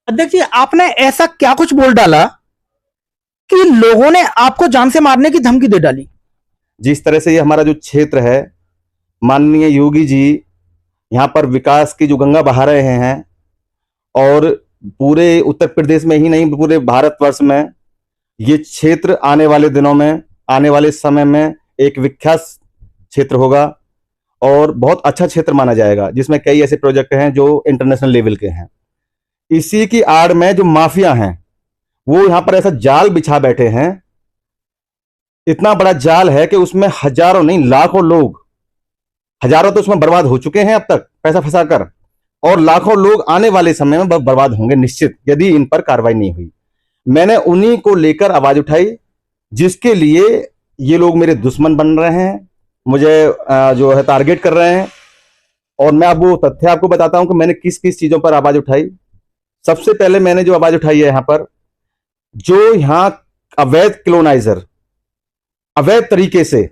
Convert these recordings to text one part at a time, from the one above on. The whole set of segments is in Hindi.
अध्यक्ष जी, आपने ऐसा क्या कुछ बोल डाला कि लोगों ने आपको जान से मारने की धमकी दे डाली? जिस तरह से ये हमारा जो क्षेत्र है, माननीय योगी जी यहाँ पर विकास की जो गंगा बहा रहे हैं और पूरे उत्तर प्रदेश में ही नहीं पूरे भारतवर्ष में ये क्षेत्र आने वाले दिनों में, आने वाले समय में एक विख्यात क्षेत्र होगा और बहुत अच्छा क्षेत्र माना जाएगा, जिसमें कई ऐसे प्रोजेक्ट हैं जो इंटरनेशनल लेवल के हैं। इसी की आड़ में जो माफिया हैं वो यहाँ पर ऐसा जाल बिछा बैठे हैं, इतना बड़ा जाल है कि उसमें हजारों नहीं लाखों लोग, हजारों तो उसमें बर्बाद हो चुके हैं अब तक पैसा फंसा कर, और लाखों लोग आने वाले समय में बर्बाद होंगे निश्चित, यदि इन पर कार्रवाई नहीं हुई। मैंने उन्हीं को लेकर आवाज उठाई जिसके लिए ये लोग मेरे दुश्मन बन रहे हैं, मुझे जो है टारगेट कर रहे हैं। और मैं अब वो तथ्य आपको बताता हूं कि मैंने किस किस चीजों पर आवाज उठाई। सबसे पहले मैंने जो आवाज उठाई है यहाँ पर, जो यहाँ अवैध क्लोनाइजर अवैध तरीके से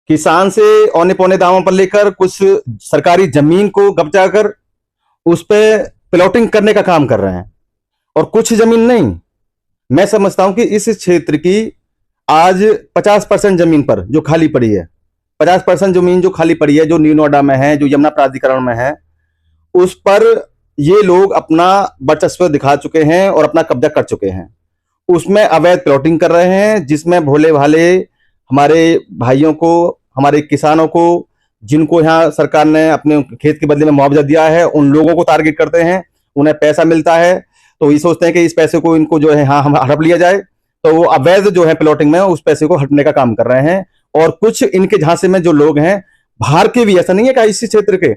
किसान से औने पौने दामों पर लेकर कुछ सरकारी जमीन को कब्जा कर उस पर प्लॉटिंग करने का काम कर रहे हैं, और कुछ जमीन नहीं, मैं समझता हूं कि इस क्षेत्र की आज 50% जमीन पर जो खाली पड़ी है, 50% जमीन जो खाली पड़ी है, जो न्यू नोएडा में है, जो यमुना प्राधिकरण में है, उस पर ये लोग अपना वर्चस्व दिखा चुके हैं और अपना कब्जा कर चुके हैं। उसमें अवैध प्लॉटिंग कर रहे हैं, जिसमें भोले भाले हमारे भाइयों को, हमारे किसानों को, जिनको यहाँ सरकार ने अपने खेत के बदले में मुआवजा दिया है, उन लोगों को टारगेट करते हैं। उन्हें पैसा मिलता है तो ये सोचते हैं कि इस पैसे को इनको जो है हाँ हम हड़प लिया जाए, तो वो अवैध जो है प्लॉटिंग में उस पैसे को हड़पने का काम कर रहे हैं। और कुछ इनके झांसे में जो लोग हैं बाहर के भी, ऐसा नहीं है कि इसी क्षेत्र के,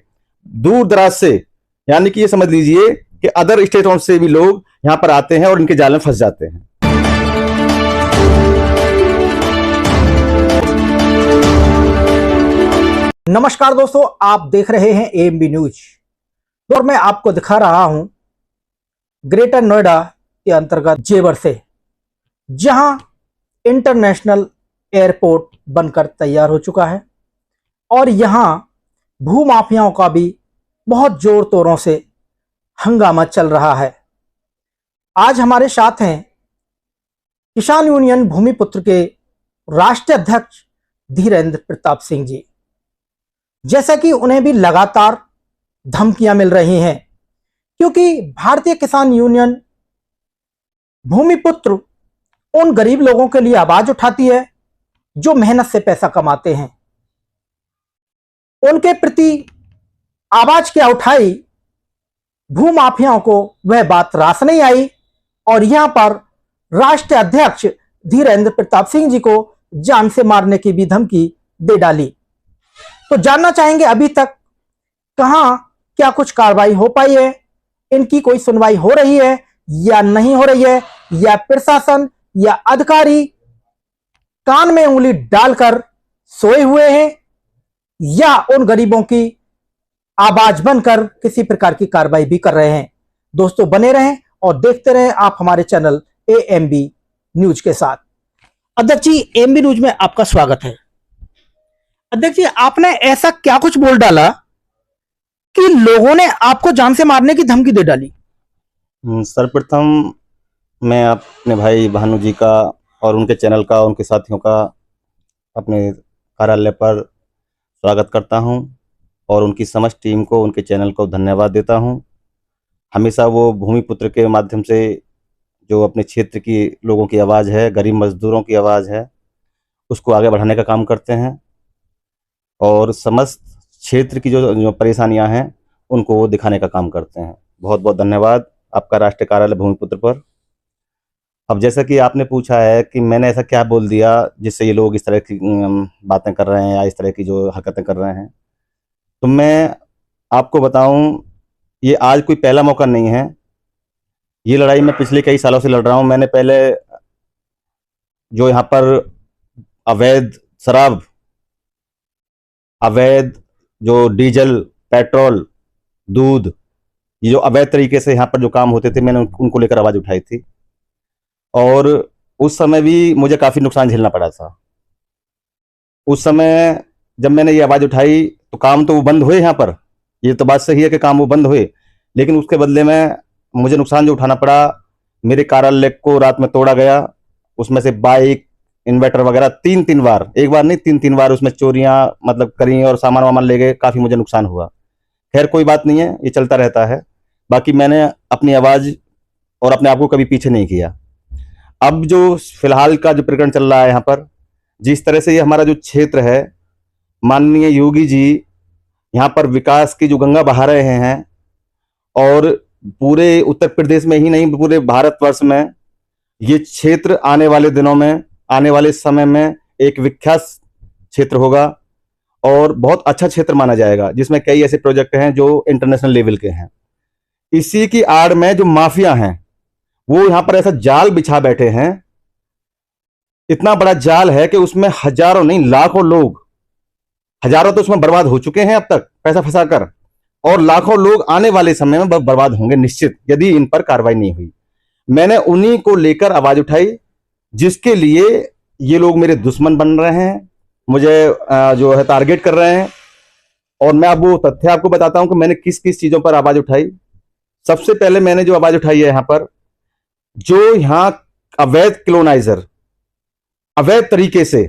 दूर दराज से, यानी कि ये समझ लीजिए कि अदर स्टेटों से भी लोग यहाँ पर आते हैं और इनके जाल में फंस जाते हैं। नमस्कार दोस्तों, आप देख रहे हैं एएमबी न्यूज और मैं आपको दिखा रहा हूं ग्रेटर नोएडा के अंतर्गत जेवर से, जहां इंटरनेशनल एयरपोर्ट बनकर तैयार हो चुका है और यहां भूमाफियाओं का भी बहुत जोर तोरों से हंगामा चल रहा है। आज हमारे साथ हैं किसान यूनियन भूमिपुत्र के राष्ट्रीय अध्यक्ष धीरेंद्र प्रताप सिंह जी। जैसा कि उन्हें भी लगातार धमकियां मिल रही हैं, क्योंकि भारतीय किसान यूनियन भूमिपुत्र उन गरीब लोगों के लिए आवाज उठाती है जो मेहनत से पैसा कमाते हैं। उनके प्रति आवाज क्या उठाई, भूमाफियाओं को वह बात रास नहीं आई और यहां पर राष्ट्रीय अध्यक्ष धीरेंद्र प्रताप सिंह जी को जान से मारने की भी धमकी दे डाली। तो जानना चाहेंगे अभी तक कहां क्या कुछ कार्रवाई हो पाई है, इनकी कोई सुनवाई हो रही है या नहीं हो रही है, या प्रशासन या अधिकारी कान में उंगली डालकर सोए हुए हैं, या उन गरीबों की आवाज बनकर किसी प्रकार की कार्रवाई भी कर रहे हैं। दोस्तों बने रहें और देखते रहें आप हमारे चैनल एएमबी न्यूज के साथ। अध्यक्ष जी, एएमबी न्यूज में आपका स्वागत है। अध्यक्ष जी, आपने ऐसा क्या कुछ बोल डाला कि लोगों ने आपको जान से मारने की धमकी दे डाली? सर्वप्रथम मैं अपने भाई भानु जी का और उनके चैनल का, उनके साथियों का अपने कार्यालय पर स्वागत करता हूं और उनकी समस्त टीम को, उनके चैनल को धन्यवाद देता हूं। हमेशा वो भूमिपुत्र के माध्यम से जो अपने क्षेत्र की लोगों की आवाज़ है, गरीब मजदूरों की आवाज़ है, उसको आगे बढ़ाने का काम करते हैं और समस्त क्षेत्र की जो परेशानियां हैं उनको वो दिखाने का काम करते हैं। बहुत बहुत धन्यवाद आपका राष्ट्रीय कार्यालय भूमिपुत्र पर। अब जैसा कि आपने पूछा है कि मैंने ऐसा क्या बोल दिया जिससे ये लोग इस तरह की बातें कर रहे हैं या इस तरह की जो हरकतें कर रहे हैं, तो मैं आपको बताऊं, ये आज कोई पहला मौका नहीं है। ये लड़ाई मैं पिछले कई सालों से लड़ रहा हूं। मैंने पहले जो यहाँ पर अवैध शराब, अवैध जो डीजल, पेट्रोल, दूध, ये जो अवैध तरीके से यहाँ पर जो काम होते थे, मैंने उनको लेकर आवाज़ उठाई थी और उस समय भी मुझे काफ़ी नुकसान झेलना पड़ा था। उस समय जब मैंने ये आवाज़ उठाई तो काम तो वो बंद हुए यहाँ पर, ये तो बात सही है कि काम वो बंद हुए, लेकिन उसके बदले में मुझे नुकसान जो उठाना पड़ा, मेरे कार्यालय को रात में तोड़ा गया, उसमें से बाइक, इन्वर्टर वगैरह तीन तीन बार, एक बार नहीं तीन तीन बार उसमें चोरियां मतलब करी और सामान वामान ले गए, काफी मुझे नुकसान हुआ। खैर कोई बात नहीं है, ये चलता रहता है। बाकी मैंने अपनी आवाज और अपने आप को कभी पीछे नहीं किया। अब जो फिलहाल का जो प्रकरण चल रहा है यहाँ पर, जिस तरह से ये हमारा जो क्षेत्र है, माननीय योगी जी यहाँ पर विकास की जो गंगा बहा रहे हैं और पूरे उत्तर प्रदेश में ही नहीं पूरे भारतवर्ष में ये क्षेत्र आने वाले दिनों में, आने वाले समय में एक विख्यात क्षेत्र होगा और बहुत अच्छा क्षेत्र माना जाएगा, जिसमें कई ऐसे प्रोजेक्ट हैं जो इंटरनेशनल लेवल के हैं। इसी की आड़ में जो माफिया हैं वो यहाँ पर ऐसा जाल बिछा बैठे हैं, इतना बड़ा जाल है कि उसमें हजारों नहीं लाखों लोग, हजारों तो उसमें बर्बाद हो चुके हैं अब तक पैसा फंसाकर, और लाखों लोग आने वाले समय में बर्बाद होंगे निश्चित, यदि इन पर कार्रवाई नहीं हुई। मैंने उन्हीं को लेकर आवाज उठाई जिसके लिए ये लोग मेरे दुश्मन बन रहे हैं, मुझे जो है टारगेट कर रहे हैं। और मैं अब वो तथ्य आपको बताता हूं कि मैंने किस किस चीजों पर आवाज उठाई। सबसे पहले मैंने जो आवाज उठाई है यहाँ पर, जो यहाँ अवैध क्लोनाइजर अवैध तरीके से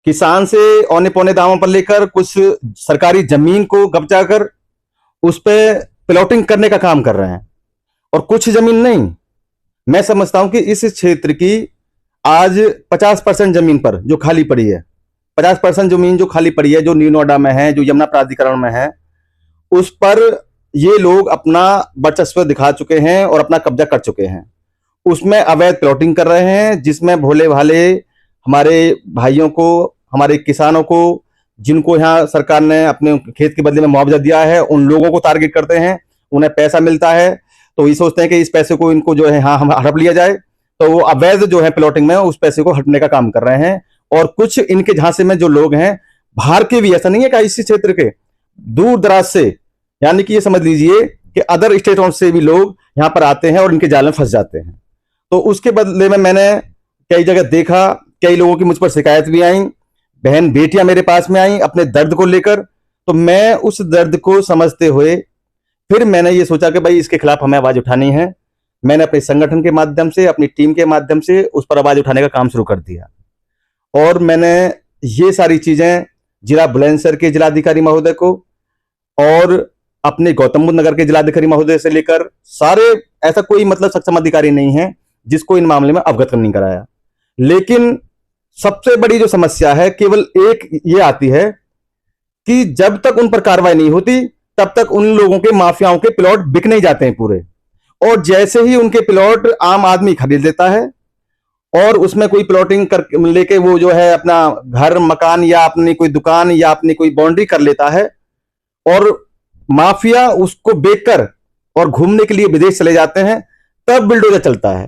किसान से औने पौने दामों पर लेकर कुछ सरकारी जमीन को कब्जा कर उस पर प्लॉटिंग करने का काम कर रहे हैं, और कुछ जमीन नहीं, मैं समझता हूं कि इस क्षेत्र की आज 50% जमीन पर जो खाली पड़ी है, 50% जमीन जो खाली पड़ी है, जो न्यू नोएडा में है, जो यमुना प्राधिकरण में है, उस पर ये लोग अपना वर्चस्व दिखा चुके हैं और अपना कब्जा कर चुके हैं। उसमें अवैध प्लॉटिंग कर रहे हैं, जिसमें भोले भाले हमारे भाइयों को, हमारे किसानों को, जिनको यहाँ सरकार ने अपने खेत के बदले में मुआवजा दिया है, उन लोगों को टारगेट करते हैं। उन्हें पैसा मिलता है तो ये सोचते हैं कि इस पैसे को इनको जो है हाँ हम हड़प लिया जाए, तो वो अवैध जो है प्लॉटिंग में उस पैसे को हटने का काम कर रहे हैं। और कुछ इनके झांसे में जो लोग हैं बाहर के भी, ऐसा नहीं है कि इसी क्षेत्र के, दूर दराज से, यानी कि ये समझ लीजिए कि अदर स्टेटों से भी लोग यहाँ पर आते हैं और इनके जाल में फंस जाते हैं। तो उसके बदले में मैंने कई जगह देखा, कई लोगों की मुझ पर शिकायत भी आई, बहन बेटियां मेरे पास में आई अपने दर्द को लेकर। तो मैं उस दर्द को समझते हुए फिर मैंने ये सोचा कि भाई इसके खिलाफ हमें आवाज उठानी है। मैंने अपने संगठन के माध्यम से, अपनी टीम के माध्यम से उस पर आवाज उठाने का काम शुरू कर दिया। और मैंने ये सारी चीजें जिला बुलंदशहर के जिलाधिकारी महोदय को और अपने गौतम बुद्ध नगर के जिलाधिकारी महोदय से लेकर सारे, ऐसा कोई मतलब सक्षम अधिकारी नहीं है जिसको इन मामले में अवगत नहीं कराया। लेकिन सबसे बड़ी जो समस्या है केवल एक ये आती है कि जब तक उन पर कार्रवाई नहीं होती तब तक उन लोगों के, माफियाओं के प्लॉट बिक नहीं जाते हैं पूरे। और जैसे ही उनके प्लॉट आम आदमी खरीद लेता है और उसमें कोई प्लॉटिंग कर लेके वो जो है अपना घर मकान या अपनी कोई दुकान या अपनी कोई बाउंड्री कर लेता है, और माफिया उसको बेचकर और घूमने के लिए विदेश चले जाते हैं, तब बिल्डोजर चलता है।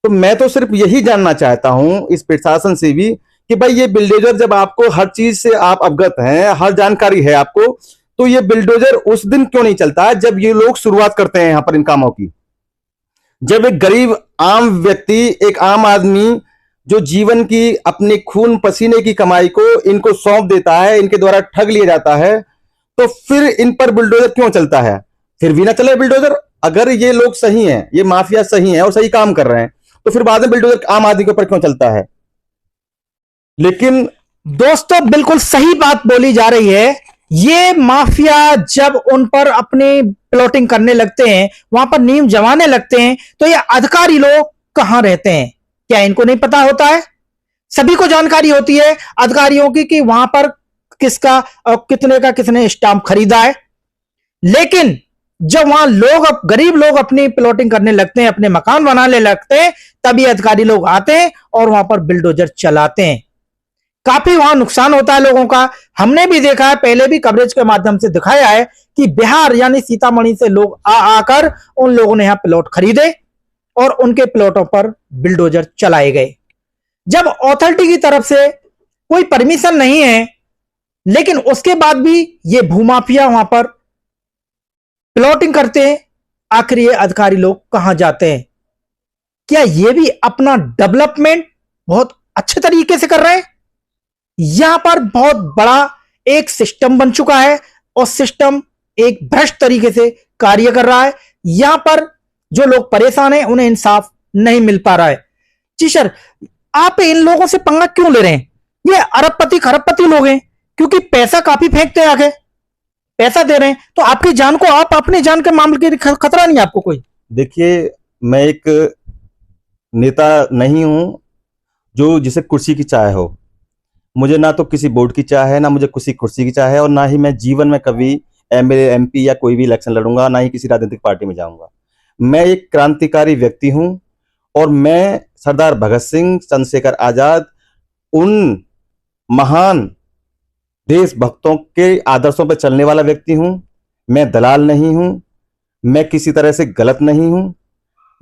तो मैं तो सिर्फ यही जानना चाहता हूं इस प्रशासन से भी कि भाई ये बिल्डोजर, जब आपको हर चीज से आप अवगत हैं, हर जानकारी है आपको, तो ये बिल्डोजर उस दिन क्यों नहीं चलता है जब ये लोग शुरुआत करते हैं यहां पर इन कामों की। जब एक गरीब आम व्यक्ति, एक आम आदमी जो जीवन की अपने खून पसीने की कमाई को इनको सौंप देता है, इनके द्वारा ठग लिया जाता है, तो फिर इन पर बिल्डोजर क्यों चलता है? फिर भी ना चले बिल्डोजर। अगर ये लोग सही हैं, ये माफिया सही है और सही काम कर रहे हैं, तो फिर बाद में बिल्डोजर आम आदमी के ऊपर क्यों चलता है? लेकिन दोस्तों बिल्कुल सही बात बोली जा रही है। ये माफिया जब उन पर अपनी प्लॉटिंग करने लगते हैं, वहां पर नींव जमाने लगते हैं, तो ये अधिकारी लोग कहां रहते हैं? क्या इनको नहीं पता होता है? सभी को जानकारी होती है अधिकारियों की कि वहां पर किसका और कितने का किसने स्टाम्प खरीदा है। लेकिन जब वहां लोग, गरीब लोग अपनी प्लॉटिंग करने लगते हैं, अपने मकान बनाने लगते हैं, तभी अधिकारी लोग आते हैं और वहां पर बिल्डोजर चलाते हैं। काफी वहां नुकसान होता है लोगों का। हमने भी देखा है, पहले भी कवरेज के माध्यम से दिखाया है कि बिहार यानी सीतामढ़ी से लोग आकर उन लोगों ने यहां प्लॉट खरीदे और उनके प्लॉटों पर बिल्डोजर चलाए गए। जब अथॉरिटी की तरफ से कोई परमिशन नहीं है, लेकिन उसके बाद भी ये भूमाफिया वहां पर प्लॉटिंग करते हैं, आखिर ये अधिकारी लोग कहां जाते हैं? क्या ये भी अपना डेवलपमेंट बहुत अच्छे तरीके से कर रहे हैं? यहां पर बहुत बड़ा एक सिस्टम बन चुका है और सिस्टम एक भ्रष्ट तरीके से कार्य कर रहा है। यहां पर जो लोग परेशान हैं उन्हें इंसाफ नहीं मिल पा रहा है। जी सर, आप इन लोगों से पंगा क्यों ले रहे हैं? ये अरबपति खरबपति लोग हैं, क्योंकि पैसा काफी फेंकते हैं, आगे पैसा दे रहे हैं, तो आपकी जान को, आप अपनी जान के मामले के खतरा नहीं है आपको कोई? देखिए, मैं एक नेता नहीं हूं जो जिसे कुर्सी की चाह हो। मुझे ना तो किसी बोर्ड की चाह है, ना मुझे किसी कुर्सी की चाह है, और ना ही मैं जीवन में कभी एमएलए एमपी या कोई भी इलेक्शन लड़ूंगा, ना ही किसी राजनीतिक पार्टी में जाऊंगा। मैं एक क्रांतिकारी व्यक्ति हूं और मैं सरदार भगत सिंह, चंद्रशेखर आजाद, उन महान देशभक्तों के आदर्शों पर चलने वाला व्यक्ति हूं। मैं दलाल नहीं हूं, मैं किसी तरह से गलत नहीं हूं।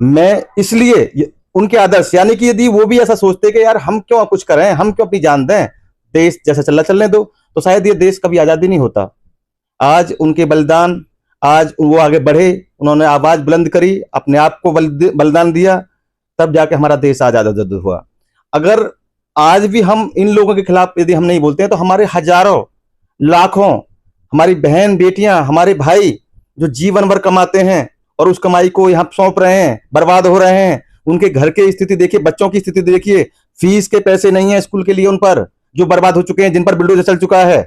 मैं इसलिए उनके आदर्श, यानी कि यदि वो भी ऐसा सोचते कि यार हम क्यों कुछ करें, हम क्यों अपनी जान दें, देश जैसा चलने दो, तो शायद ये देश कभी आजादी नहीं होता। आज उनके बलिदान, आज वो आगे बढ़े, उन्होंने आवाज बुलंद करी, अपने आप को बलिदान दिया, तब जाके हमारा देश आजाद हुआ। अगर आज भी हम इन लोगों के खिलाफ यदि हम नहीं बोलते हैं, तो हमारे हजारों लाखों हमारी बहन बेटियां, हमारे भाई जो जीवन भर कमाते हैं और उस कमाई को यहाँ सौंप रहे हैं, बर्बाद हो रहे हैं, उनके घर की स्थिति देखिए, बच्चों की स्थिति देखिए, फीस के पैसे नहीं है स्कूल के लिए उन पर, जो बर्बाद हो चुके हैं, जिन पर बुलडोजर चल चुका है।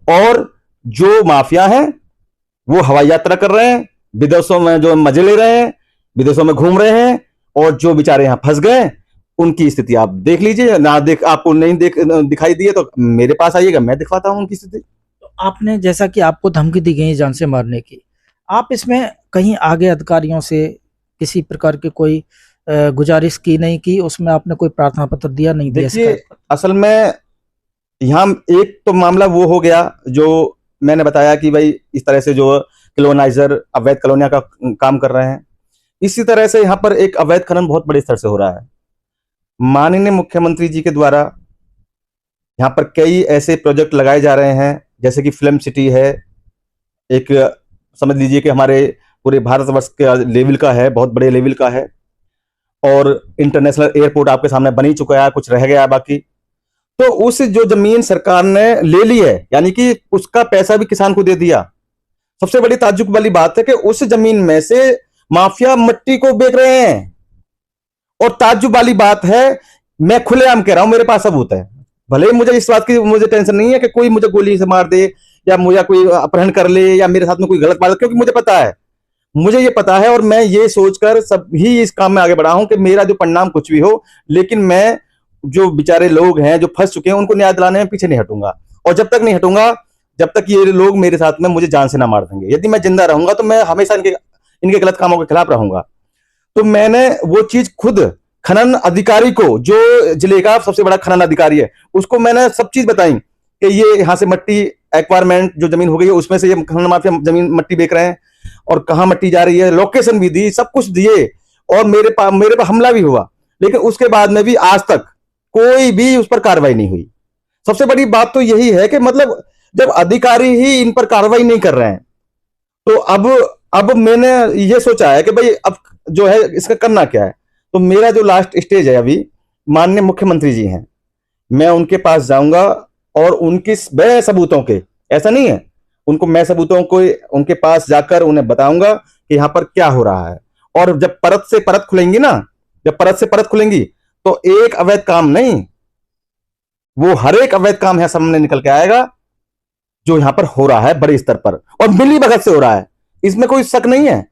और जो माफिया हैं वो हवाई यात्रा कर रहे हैं, विदेशों में जो मजे ले रहे हैं, विदेशों में घूम रहे हैं, और जो बेचारे यहां फंस गए उनकी स्थिति आप देख लीजिए। ना देख आपको नहीं दिखाई दिए तो मेरे पास आइएगा, मैं दिखाता हूं उनकी स्थिति। तो आपने, जैसा कि आपको धमकी दी गई जान से मारने की, आप इसमें कहीं आगे अधिकारियों से किसी प्रकार की कोई गुजारिश की नहीं की? उसमें आपने कोई प्रार्थना पत्र दिया नहीं दिया? देखिए, असल में यहाँ एक तो मामला वो हो गया जो मैंने बताया कि भाई इस तरह से जो कॉलोनाइजर अवैध कॉलोनियां का काम कर रहे हैं, इसी तरह से यहाँ पर एक अवैध खनन बहुत बड़े स्तर से हो रहा है। माननीय मुख्यमंत्री जी के द्वारा यहाँ पर कई ऐसे प्रोजेक्ट लगाए जा रहे हैं, जैसे कि फिल्म सिटी है, एक समझ लीजिए कि हमारे पूरे भारतवर्ष के लेवल का है, बहुत बड़े लेवल का है, और इंटरनेशनल एयरपोर्ट आपके सामने बन ही चुका है, कुछ रह गया है बाकी। तो उस जो जमीन सरकार ने ले ली है, यानी कि उसका पैसा भी किसान को दे दिया। सबसे बड़ी ताज्जुब वाली बात है कि उस जमीन में से माफिया मिट्टी को बेच रहे हैं, और ताज्जुब वाली बात है, मैं खुलेआम कह रहा हूं, मेरे पास सबूत है। भले ही मुझे इस बात की मुझे टेंशन नहीं है कि कोई मुझे गोली से मार दे या मुझे कोई अपहरण कर ले या मेरे साथ में कोई गलत बात, क्योंकि मुझे ये पता है और मैं ये सोचकर सब ही इस काम में आगे बढ़ा हूं कि मेरा जो परिणाम कुछ भी हो, लेकिन मैं जो बेचारे लोग हैं जो फंस चुके हैं उनको न्याय दिलाने में पीछे नहीं हटूंगा। और जब तक नहीं हटूंगा, जब तक ये लोग मेरे साथ में मुझे जान से ना मार देंगे। यदि मैं जिंदा रहूंगा तो मैं हमेशा इनके गलत कामों के खिलाफ रहूंगा। तो मैंने वो चीज खुद खनन अधिकारी को, जो जिले का सबसे बड़ा खनन अधिकारी है, उसको मैंने सब चीज बताई कि ये यहाँ से मट्टी एक्वायरमेंट जो जमीन हो गई है उसमें से ये खनन माफिया जमीन मट्टी बेच रहे हैं, और कहाँ मट्टी जा रही है, लोकेशन भी दी, सब कुछ दिए, और मेरे पर हमला भी हुआ। लेकिन उसके बाद में भी आज तक कोई भी उस पर कार्रवाई नहीं हुई। सबसे बड़ी बात तो यही है कि मतलब जब अधिकारी ही इन पर कार्रवाई नहीं कर रहे हैं, तो अब मैंने ये सोचा है कि भाई अब जो है इसका करना क्या है। तो मेरा जो लास्ट स्टेज है अभी, माननीय मुख्यमंत्री जी हैं, मैं उनके पास जाऊंगा और उनकी बे सबूतों के, ऐसा नहीं है, उनको मैं सबूतों को उनके पास जाकर उन्हें बताऊंगा कि यहाँ पर क्या हो रहा है। और जब परत से परत खुलेंगी ना, जब परत से परत खुलेंगी तो एक अवैध काम नहीं, वो हर एक अवैध काम है सामने निकल के आएगा जो यहां पर हो रहा है बड़े स्तर पर, और मिली भगत से हो रहा है। इसमें कोई शक नहीं है,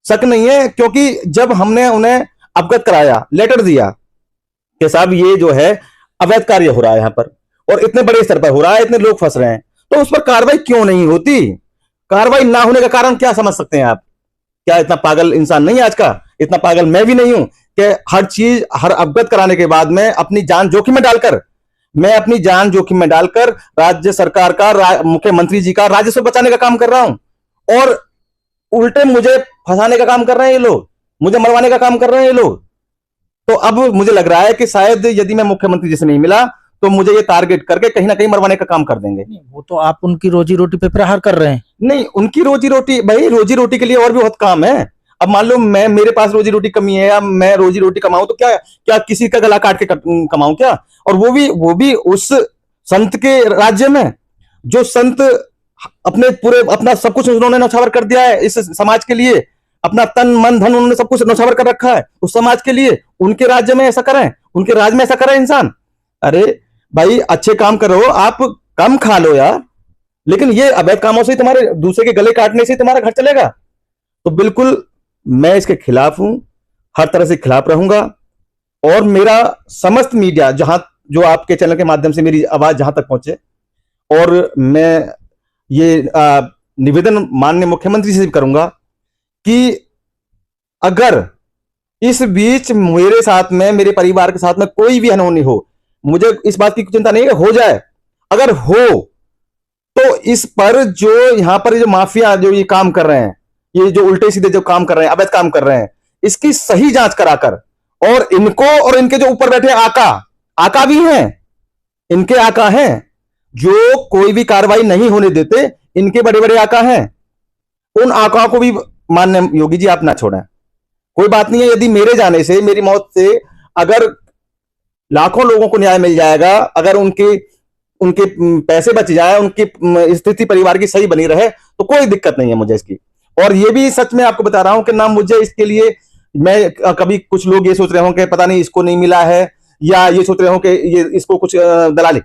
शक नहीं है, क्योंकि जब हमने उन्हें अवगत कराया, लेटर दिया कि साहब ये जो है अवैध कार्य हो रहा है यहां पर और इतने बड़े स्तर पर हो रहा है, इतने लोग फंस रहे हैं, तो उस पर कार्रवाई क्यों नहीं होती? कार्रवाई ना होने का कारण क्या समझ सकते हैं आप? क्या इतना पागल इंसान नहीं है आज का? इतना पागल मैं भी नहीं हूं कि हर चीज, हर अवगत कराने के बाद में अपनी जान जोखिम में डालकर राज्य सरकार का, मुख्यमंत्री जी का राजस्व बचाने का काम कर रहा हूं, और उल्टे मुझे फंसाने का काम कर रहे हैं ये लोग, मुझे मरवाने का काम कर रहे हैं ये लोग। तो अब मुझे लग रहा है कि शायद यदि मैं मुख्यमंत्री जी से नहीं मिला तो मुझे ये टारगेट करके कहीं ना कहीं मरवाने का काम कर देंगे। वो तो आप उनकी रोजी रोटी पे प्रहार कर रहे हैं। नहीं, उनकी रोजी रोटी, भाई रोजी रोटी के लिए और भी बहुत काम है। अब मान लो मेरे पास रोजी रोटी कमी है, अब मैं रोजी रोटी कमाऊं तो क्या किसी का गला काट के कमाऊं क्या? और वो भी उस संत के राज्य में, जो संत अपने पूरे अपना सब कुछ उन्होंने नौछावर कर दिया है इस समाज के लिए, अपना तन मन धन उन्होंने सब कुछ नौछावर कर रखा है उस समाज के लिए। उनके राज्य में ऐसा करें, उनके राज में ऐसा करें इंसान? अरे भाई अच्छे काम करो, आप कम खा लो यार, लेकिन ये अवैध कामों से तुम्हारे दूसरे के गले काटने से तुम्हारा घर चलेगा? तो बिल्कुल मैं इसके खिलाफ हूं, हर तरह से खिलाफ रहूंगा। और मेरा समस्त मीडिया जहां जो आपके चैनल के माध्यम से मेरी आवाज जहां तक पहुंचे, और मैं ये निवेदन माननीय मुख्यमंत्री से भी करूंगा कि अगर इस बीच मेरे साथ में, मेरे परिवार के साथ में कोई भी अनहोनी हो, मुझे इस बात की चिंता नहीं है हो जाए, अगर हो तो इस पर जो यहां पर जो माफिया जो ये काम कर रहे हैं, ये जो उल्टे सीधे जो काम कर रहे हैं, अवैध काम कर रहे हैं, इसकी सही जांच कराकर, और इनको और इनके जो ऊपर बैठे आका भी हैं, इनके आका हैं जो कोई भी कार्रवाई नहीं होने देते, इनके बड़े बड़े आका हैं, उन आकाओं को भी माननीय योगी जी आप ना छोड़ें। कोई बात नहीं है, यदि मेरे जाने से, मेरी मौत से अगर लाखों लोगों को न्याय मिल जाएगा, अगर उनके पैसे बच जाए, उनकी स्थिति परिवार की सही बनी रहे, तो कोई दिक्कत नहीं है मुझे इसकी। और ये भी सच में आपको बता रहा हूं कि ना मुझे इसके लिए, मैं कभी कुछ लोग ये सोच रहे हो कि पता नहीं इसको नहीं मिला है, या ये सोच रहे हो कि ये इसको कुछ दलाली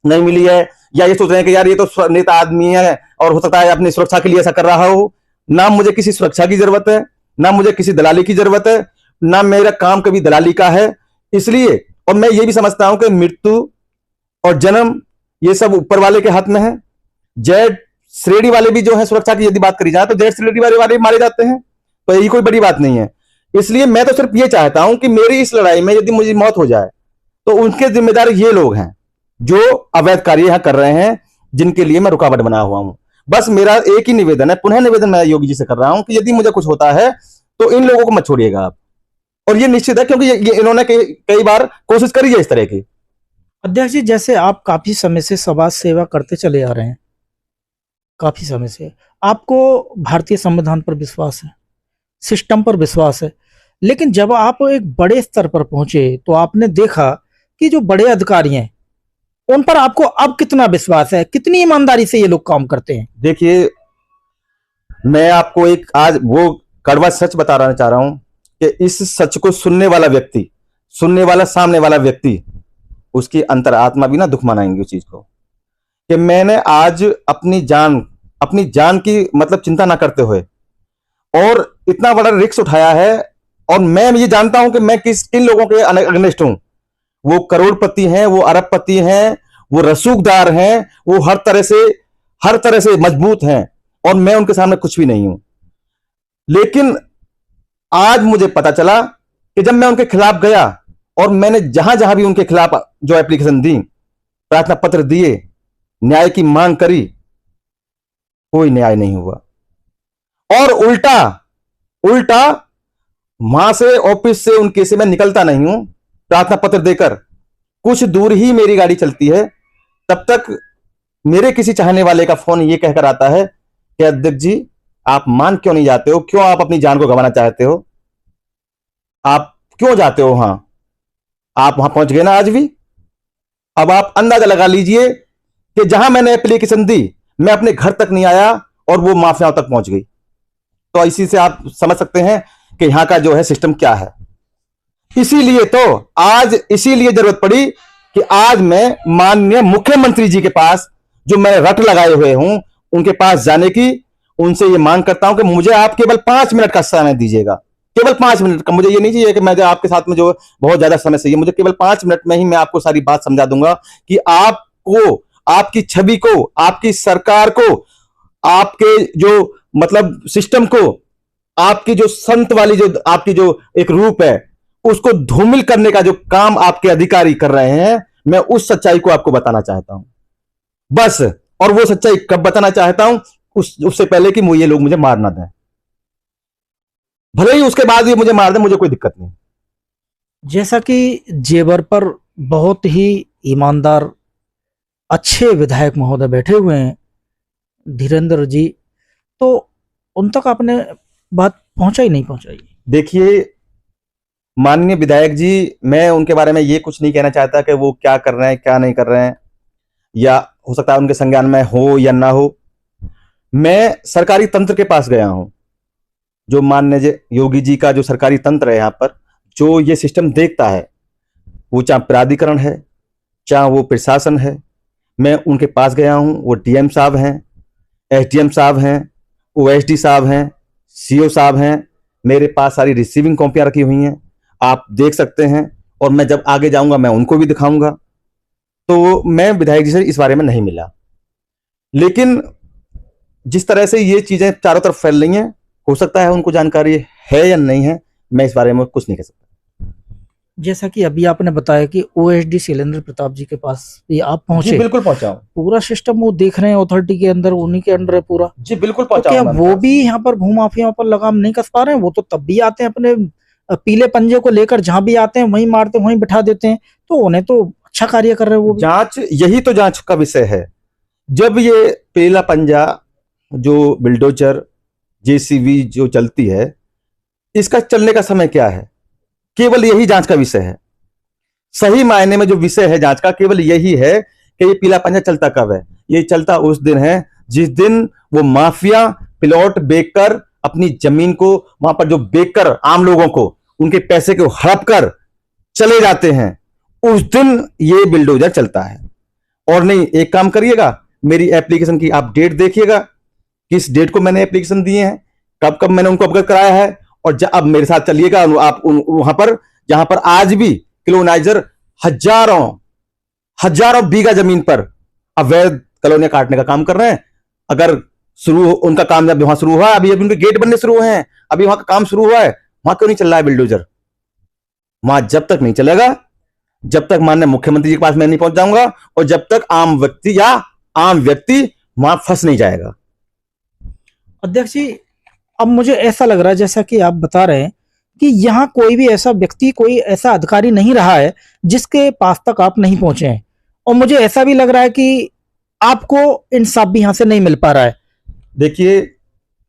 नहीं मिली है, या ये सोच रहे हैं कि यार ये तो नेता आदमी है और हो सकता है अपनी सुरक्षा के लिए ऐसा कर रहा हो। ना मुझे किसी सुरक्षा की जरूरत है, ना मुझे किसी दलाली की जरूरत है, ना मेरा काम कभी दलाली का है। इसलिए, और मैं ये भी समझता हूं कि मृत्यु और जन्म ये सब ऊपर वाले के हाथ में है। जेड श्रेणी वाले भी जो है, सुरक्षा की यदि बात करी जाए तो जेड श्रेणी वाले मारे जाते हैं, तो यही कोई बड़ी बात नहीं है। इसलिए मैं तो सिर्फ ये चाहता हूं कि मेरी इस लड़ाई में यदि मुझे मौत हो जाए तो उनके जिम्मेदार ये लोग हैं जो अवैध कार्य यहां कर रहे हैं, जिनके लिए मैं रुकावट बना हुआ हूं। बस मेरा एक ही निवेदन है, पुनः निवेदन मैं योगी जी से कर रहा हूं कि यदि मुझे कुछ होता है तो इन लोगों को मत छोड़िएगा आप। और ये निश्चित है, क्योंकि ये इन्होंने कई बार कोशिश करी है इस तरह की। अध्यक्ष जी, जैसे आप काफी समय से समाज सेवा करते चले आ रहे हैं, काफी समय से आपको भारतीय संविधान पर विश्वास है, सिस्टम पर विश्वास है, लेकिन जब आप एक बड़े स्तर पर पहुंचे तो आपने देखा कि जो बड़े अधिकारी हैं उन पर आपको अब कितना विश्वास है, कितनी ईमानदारी से ये लोग काम करते हैं? देखिए, मैं आपको एक आज वो कड़वा सच बताना चाह रहा हूं कि इस सच को सुनने वाला व्यक्ति, सुनने वाला सामने वाला व्यक्ति, उसकी अंतरात्मा भी ना दुख मनाएंगे उस चीज को, कि मैंने आज अपनी जान की मतलब चिंता ना करते हुए और इतना बड़ा रिस्क उठाया है। और मैं ये जानता हूं कि मैं किन लोगों के अगेंस्ट हूं। वो करोड़पति हैं, वो अरबपति हैं, वो रसूखदार हैं, वो हर तरह से मजबूत हैं, और मैं उनके सामने कुछ भी नहीं हूं। लेकिन आज मुझे पता चला कि जब मैं उनके खिलाफ गया और मैंने जहां जहां भी उनके खिलाफ जो एप्लीकेशन दी, प्रार्थना पत्र दिए, न्याय की मांग करी, कोई न्याय नहीं हुआ। और उल्टा वहां से, ऑफिस से, उनके से मैं निकलता नहीं हूं प्रार्थना पत्र देकर, कुछ दूर ही मेरी गाड़ी चलती है, तब तक मेरे किसी चाहने वाले का फोन ये कहकर आता है कि अध्यक्ष जी आप मान क्यों नहीं जाते हो, क्यों आप अपनी जान को गंवाना चाहते हो, आप क्यों जाते हो वहां, आप वहां पहुंच गए ना आज भी। अब आप अंदाजा लगा लीजिए कि जहां मैंने एप्लीकेशन दी, मैं अपने घर तक नहीं आया और वो माफियाओं तक पहुंच गई। तो इसी से आप समझ सकते हैं कि यहां का जो है सिस्टम क्या है। इसीलिए जरूरत पड़ी कि आज मैं माननीय मुख्यमंत्री जी के पास, जो मैं रट लगाए हुए हूं, उनके पास जाने की, उनसे ये मांग करता हूं कि मुझे आप केवल 5 मिनट का समय दीजिएगा, केवल 5 मिनट का। मुझे ये नहीं चाहिए कि मैं आपके साथ में जो बहुत ज्यादा समय चाहिए, मुझे केवल 5 मिनट में ही मैं आपको सारी बात समझा दूंगा कि आपको, आपकी छवि को, आपकी सरकार को, आपके जो मतलब सिस्टम को, आपकी जो संत वाली जो आपकी जो एक रूप है, उसको धूमिल करने का जो काम आपके अधिकारी कर रहे हैं, मैं उस सच्चाई को आपको बताना चाहता हूं बस। और वो सच्चाई कब बताना चाहता हूं, उससे पहले कि ये लोग मुझे मार ना दें, भले ही उसके बाद ये मुझे मार दें, मुझे कोई दिक्कत नहीं। जैसा कि जेवर पर बहुत ही ईमानदार अच्छे विधायक महोदय बैठे हुए हैं धीरेन्द्र जी, तो उन तक आपने बात पहुंचाई नहीं पहुंचाई? देखिए माननीय विधायक जी, मैं उनके बारे में ये कुछ नहीं कहना चाहता कि वो क्या कर रहे हैं क्या नहीं कर रहे हैं, या हो सकता है उनके संज्ञान में हो या ना हो। मैं सरकारी तंत्र के पास गया हूं, जो माननीय योगी जी का जो सरकारी तंत्र है यहाँ पर, जो ये सिस्टम देखता है, वो चाहे प्राधिकरण है चाहे वो प्रशासन है, मैं उनके पास गया हूं। वो डीएम साहब हैं, एसडीएम साहब हैं, ओएसडी साहब हैं, सीओ साहब हैं। मेरे पास सारी रिसीविंग कॉपियां रखी हुई हैं, आप देख सकते हैं। और मैं जब आगे जाऊंगा मैं उनको भी दिखाऊंगा। तो मैं विधायक जी से इस बारे में नहीं मिला, लेकिन जिस तरह से ये चीजें चारों तरफ फैल रही हैं, हो सकता है उनको जानकारी है या नहीं है, मैं इस बारे में कुछ नहीं कह सकता। जैसा कि अभी आपने बताया कि ओएसडी शैलेंद्र प्रताप जी के पास भी आप पहुंचे। जी बिल्कुल पहुंचा हूं। पूरा सिस्टम वो देख रहे हैं, अथॉरिटी के अंदर, उन्हीं के अंडर है पूरा। जी बिल्कुल तो पहुंचा क्या हूं। वो भी यहाँ पर भूमाफियाओं पर लगाम नहीं कस पा रहे हैं? वो तो तब भी आते हैं, अपने पीले पंजे को लेकर जहां भी आते हैं वहीं मारते हैं, वहीं बिठा देते हैं। तो उन्हें तो अच्छा कार्य कर रहे हैं वो भी। जांच, यही तो जांच का विषय है। जब ये पीला पंजा, जो बिल्डोजर, जेसीबी जो चलती है, इसका चलने का समय क्या है, केवल यही जांच का विषय है। सही मायने में जो विषय है जांच का, केवल यही है कि ये पीला पंजा चलता कब है। ये चलता उस दिन है जिस दिन वो माफिया प्लॉट बेचकर, अपनी जमीन को वहां पर जो बेचकर आम लोगों को उनके पैसे को हड़प कर चले जाते हैं, उस दिन ये बिल्डोजर चलता है। और नहीं, एक काम करिएगा, मेरी एप्लीकेशन की आप डेट देखिएगा, किस डेट को मैंने एप्लीकेशन दिए हैं, कब कब मैंने उनको अवगत कराया है। और अब मेरे साथ चलिएगा आप वहां पर जहां पर आज भी कॉलोनाइजर हजारों बीघा जमीन पर अवैध कॉलोनियां काटने का काम कर रहे हैं। अगर शुरू उनका काम जब वहां शुरू हुआ, अभी उनके गेट बनने शुरू हुए हैं, अभी वहां का काम शुरू हुआ है, वहां क्यों नहीं चल रहा है बिल्डोजर? वहां जब तक नहीं चलेगा, जब तक माननीय मुख्यमंत्री जी के पास मैं नहीं पहुंच जाऊंगा, और जब तक आम व्यक्ति वहां फंस नहीं जाएगा। अध्यक्ष जी, अब मुझे ऐसा लग रहा है, जैसा कि आप बता रहे हैं, कि यहाँ कोई भी ऐसा व्यक्ति, कोई ऐसा अधिकारी नहीं रहा है जिसके पास तक आप नहीं पहुंचे हैं। और मुझे ऐसा भी लग रहा है कि आपको इंसाफ भी यहाँ से नहीं मिल पा रहा है। देखिए,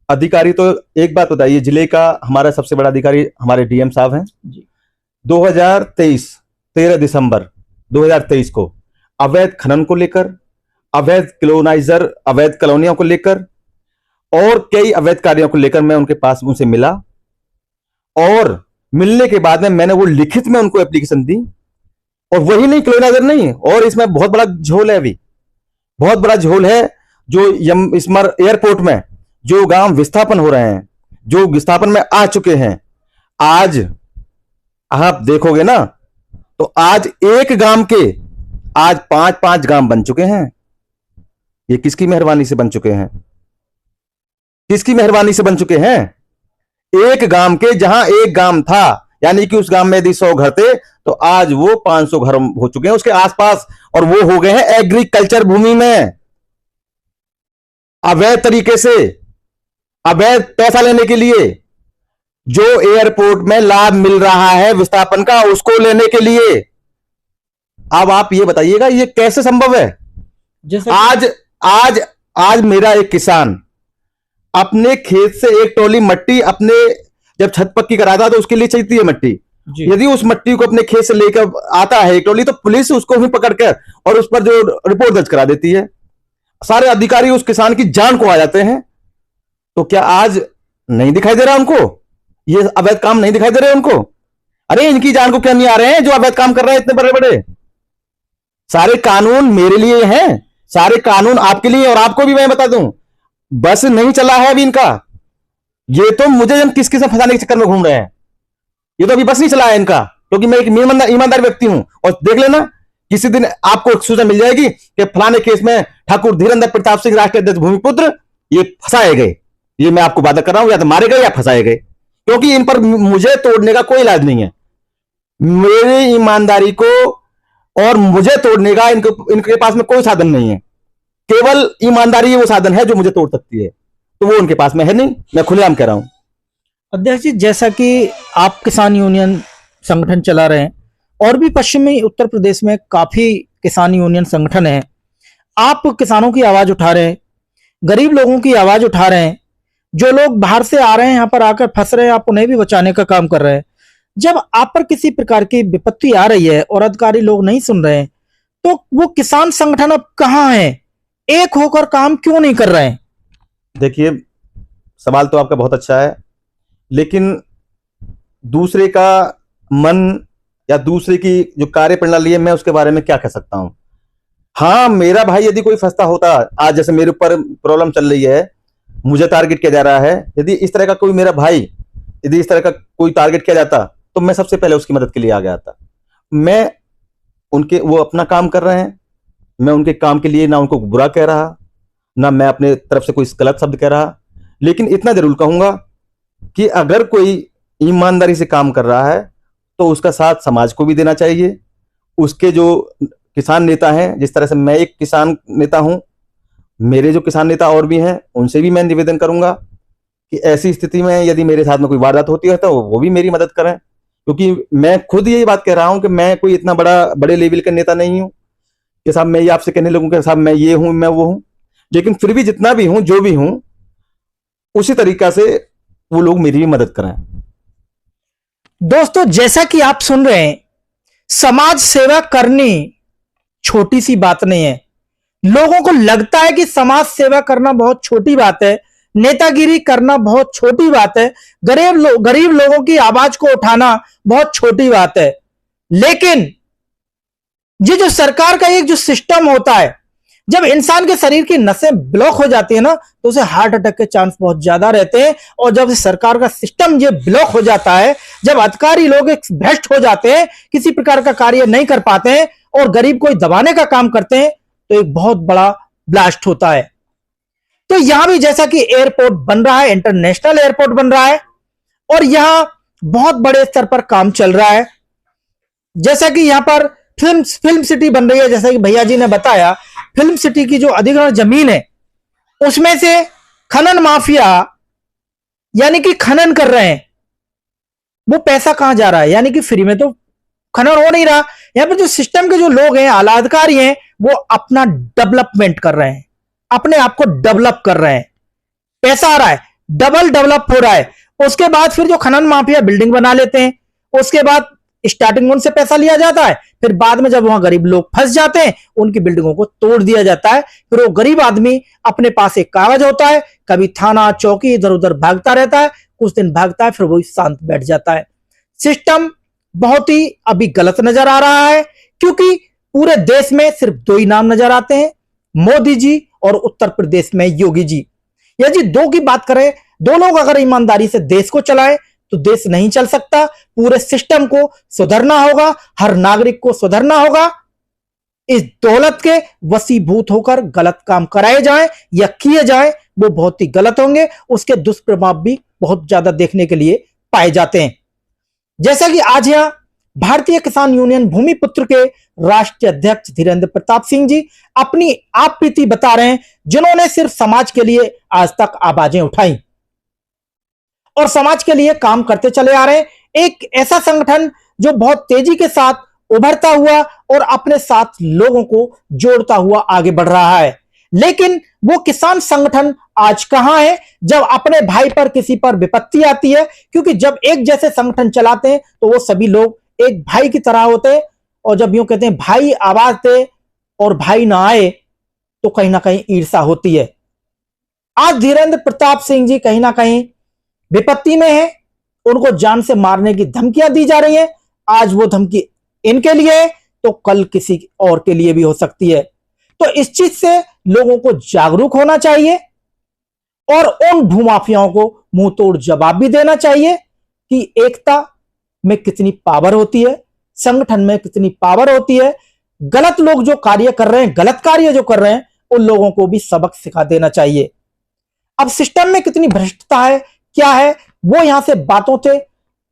अधिकारी तो एक बात बताइए, जिले का हमारा सबसे बड़ा अधिकारी हमारे डीएम साहब हैं। 2023 13 दिसंबर 2023 को अवैध खनन को लेकर, अवैध कॉलोनियों को लेकर और कई अवैध कार्यों को लेकर मैं उनके पास उनसे मिला, और मिलने के बाद में मैंने वो लिखित में उनको एप्लीकेशन दी। और वही नहीं, कॉलोनाइजर नहीं, और इसमें बहुत बड़ा झोल है, अभी बहुत बड़ा झोल है। जो स्मर एयरपोर्ट में जो गांव विस्थापन हो रहे हैं, जो विस्थापन में आ चुके हैं, आज आप देखोगे ना तो आज एक गांव के आज 5-5 गांव बन चुके हैं। ये किसकी मेहरबानी से बन चुके हैं? किसकी मेहरबानी से बन चुके हैं? एक गांव के, जहां एक गांव था, यानी कि उस गांव में यदि 100 घर थे तो आज वो 500 घर हो चुके हैं उसके आसपास, और वो हो गए हैं एग्रीकल्चर भूमि में। अवैध तरीके से, अवैध पैसा लेने के लिए, जो एयरपोर्ट में लाभ मिल रहा है विस्थापन का, उसको लेने के लिए। अब आप ये बताइएगा ये कैसे संभव है? आज मेरा एक किसान अपने खेत से एक ट्रॉली मट्टी अपने जब छत पक्की कराता तो उसके लिए चाहिए है मट्टी। यदि उस मट्टी को अपने खेत से लेकर आता है एक ट्रॉली, तो पुलिस उसको भी पकड़कर और उस पर जो रिपोर्ट दर्ज करा देती है। सारे अधिकारी उस किसान की जान को आ जाते हैं। तो क्या आज नहीं दिखाई दे रहा उनको? ये अवैध काम नहीं दिखाई दे रहे उनको? अरे इनकी जान को क्या नहीं आ रहे हैं जो अवैध काम कर रहे हैं इतने बड़े बड़े? सारे कानून मेरे लिए हैं, सारे कानून आपके लिए, और आपको भी मैं बता दूं, बस नहीं चला है अभी इनका। ये तो मुझे किस किस फंसाने के चक्कर में घूम रहे हैं। ये तो अभी बस नहीं चला है इनका, क्योंकि मैं एक ईमानदार व्यक्ति हूं। और देख लेना, किसी दिन आपको एक सूचना मिल जाएगी कि फलाने केस में ठाकुर धीरेन्द्र प्रताप सिंह राष्ट्रीय अध्यक्ष भूमिपुत्र ये फंसाए गए। ये मैं आपको वादा कर रहा हूं, या तो मारे गए या फंसाए गए, क्योंकि इन पर मुझे तोड़ने का कोई इलाज नहीं है। मेरी ईमानदारी को और मुझे तोड़ने का इनके पास में कोई साधन नहीं है। केवल ईमानदारी वो साधन है जो मुझे तोड़ सकती है, तो वो उनके पास में है नहीं। मैं खुलेआम कह रहा हूं। अध्यक्ष जी, जैसा कि आप किसान यूनियन संगठन चला रहे हैं, और भी पश्चिमी उत्तर प्रदेश में काफी किसान यूनियन संगठन हैं, आप किसानों की आवाज उठा रहे हैं, गरीब लोगों की आवाज उठा रहे हैं। जो लोग बाहर से आ रहे हैं, यहाँ पर आकर फंस रहे हैं, आप उन्हें भी बचाने का काम कर रहे हैं। जब आप पर किसी प्रकार की विपत्ति आ रही है और अधिकारी लोग नहीं सुन रहे हैं, तो वो किसान संगठन अब कहाँ है? एक होकर काम क्यों नहीं कर रहे हैं? देखिए, सवाल तो आपका बहुत अच्छा है, लेकिन दूसरे का मन या दूसरे की जो कार्य प्रणाली है, मैं उसके बारे में क्या कह सकता हूं। हाँ, मेरा भाई यदि कोई फंसता होता, आज जैसे मेरे ऊपर प्रॉब्लम चल रही है, मुझे टारगेट किया जा रहा है, यदि इस तरह का कोई मेरा भाई, यदि इस तरह का कोई टारगेट किया जाता, तो मैं सबसे पहले उसकी मदद के लिए आ गया था। मैं उनके, वो अपना काम कर रहे हैं, मैं उनके काम के लिए ना उनको बुरा कह रहा, ना मैं अपने तरफ से कोई गलत शब्द कह रहा, लेकिन इतना जरूर कहूंगा कि अगर कोई ईमानदारी से काम कर रहा है तो उसका साथ समाज को भी देना चाहिए। उसके जो किसान नेता हैं, जिस तरह से मैं एक किसान नेता हूं, मेरे जो किसान नेता और भी हैं, उनसे भी मैं निवेदन करूंगा कि ऐसी स्थिति में यदि मेरे साथ में कोई वारदात होती है तो वो भी मेरी मदद करें, क्योंकि मैं खुद यही बात कह रहा हूं कि मैं कोई इतना बड़े लेवल का नेता नहीं हूं कि साहब मैं ये आपसे कहने लगूं कि साहब मैं ये हूं, मैं वो हूं। लेकिन फिर भी जितना भी हूं, जो भी हूं, उसी तरीका से वो लोग मेरी भी मदद करें। दोस्तों, जैसा कि आप सुन रहे हैं, समाज सेवा करनी छोटी सी बात नहीं है। लोगों को लगता है कि समाज सेवा करना बहुत छोटी बात है, नेतागिरी करना बहुत छोटी बात है, गरीब लोगों की आवाज को उठाना बहुत छोटी बात है। लेकिन ये जो सरकार का एक जो सिस्टम होता है, जब इंसान के शरीर की नसें ब्लॉक हो जाती है ना, तो उसे हार्ट अटैक के चांस बहुत ज्यादा रहते हैं। और जब सरकार का सिस्टम ये ब्लॉक हो जाता है, जब अधिकारी लोग एक भ्रष्ट हो जाते हैं, किसी प्रकार का कार्य नहीं कर पाते हैं और गरीब को दबाने का काम करते हैं, तो एक बहुत बड़ा ब्लास्ट होता है। तो यहां भी जैसा कि एयरपोर्ट बन रहा है, इंटरनेशनल एयरपोर्ट बन रहा है और यहां बहुत बड़े स्तर पर काम चल रहा है। जैसा कि यहां पर फिल्म सिटी बन रही है, जैसा कि भैया जी ने बताया, फिल्म सिटी की जो अधिग्रहण जमीन है, उसमें से खनन माफिया यानी कि खनन कर रहे हैं। वो पैसा कहां जा रहा है? यानी कि फ्री में तो खनन हो नहीं रहा। यहां पर जो सिस्टम के जो लोग हैं, आला अधिकारी हैं, वो अपना डेवलपमेंट कर रहे हैं, अपने आप को डेवलप कर रहे हैं, पैसा आ रहा है, डबल डेवलप हो रहा है। उसके बाद फिर जो खनन माफिया बिल्डिंग बना लेते हैं, उसके बाद स्टार्टिंग में उनसे पैसा लिया जाता है, फिर बाद में जब वहां गरीब लोग फंस जाते हैं, उनकी बिल्डिंगों को तोड़ दिया जाता है। फिर वो गरीब आदमी अपने पास एक कागज होता है, कभी थाना चौकी इधर उधर भागता रहता है, कुछ दिन भागता है, फिर वो शांत बैठ जाता है। सिस्टम बहुत ही अभी गलत नजर आ रहा है, क्योंकि पूरे देश में सिर्फ दो ही नाम नजर आते हैं, मोदी जी और उत्तर प्रदेश में योगी जी। यदि दो की बात करें, दो लोग अगर ईमानदारी से देश को चलाएं तो देश नहीं चल सकता। पूरे सिस्टम को सुधरना होगा, हर नागरिक को सुधरना होगा। इस दौलत के वशीभूत होकर गलत काम कराए जाएं या किए जाएं, वो बहुत ही गलत होंगे। उसके दुष्प्रभाव भी बहुत ज्यादा देखने के लिए पाए जाते हैं। जैसा कि आज यहां भारतीय किसान यूनियन भूमिपुत्र के राष्ट्रीय अध्यक्ष धीरेंद्र प्रताप सिंह जी अपनी आप बीती बता रहे हैं, जिन्होंने सिर्फ समाज के लिए आज तक आवाजें उठाई और समाज के लिए काम करते चले आ रहे हैं। एक ऐसा संगठन जो बहुत तेजी के साथ उभरता हुआ और अपने साथ लोगों को जोड़ता हुआ आगे बढ़ रहा है। लेकिन वो किसान संगठन आज कहां है जब अपने भाई पर किसी पर विपत्ति आती है? क्योंकि जब एक जैसे संगठन चलाते हैं तो वो सभी लोग एक भाई की तरह होते हैं, और जब यूं कहते हैं भाई आवाज दे और भाई ना आए, तो कहीं ना कहीं ईर्ष्या होती है। आज धीरेंद्र प्रताप सिंह जी कहीं ना कहीं विपत्ति में है, उनको जान से मारने की धमकियां दी जा रही हैं। आज वो धमकी इनके लिए है तो कल किसी और के लिए भी हो सकती है। तो इस चीज से लोगों को जागरूक होना चाहिए और उन भूमाफियाओं को मुंह तोड़ जवाब भी देना चाहिए कि एकता में कितनी पावर होती है, संगठन में कितनी पावर होती है। गलत लोग जो कार्य कर रहे हैं, गलत कार्य जो कर रहे हैं, उन लोगों को भी सबक सिखा देना चाहिए। अब सिस्टम में कितनी भ्रष्टता है, क्या है, वो यहां से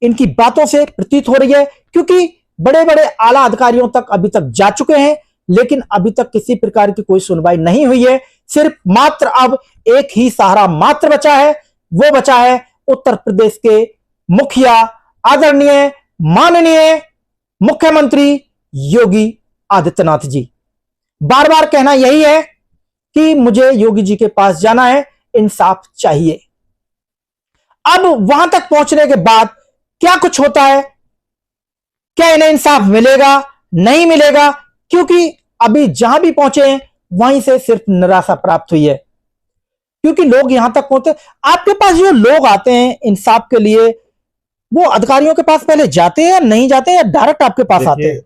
इनकी बातों से प्रतीत हो रही है, क्योंकि बड़े बड़े आला अधिकारियों तक अभी तक जा चुके हैं, लेकिन अभी तक किसी प्रकार की कोई सुनवाई नहीं हुई है। सिर्फ मात्र अब एक ही सहारा मात्र बचा है, वो बचा है उत्तर प्रदेश के मुखिया आदरणीय माननीय मुख्यमंत्री योगी आदित्यनाथ जी। बार बार कहना यही है कि मुझे योगी जी के पास जाना है, इंसाफ चाहिए। अब वहां तक पहुंचने के बाद क्या कुछ होता है, क्या इन्हें इंसाफ मिलेगा, नहीं मिलेगा? क्योंकि अभी जहां भी पहुंचे हैं वहीं से सिर्फ निराशा प्राप्त हुई है। क्योंकि लोग यहां तक पहुंचते। आपके पास जो लोग आते हैं इंसाफ के लिए, वो अधिकारियों के पास पहले जाते हैं या नहीं जाते हैं, या डायरेक्ट आपके पास आते देखिए, हैं?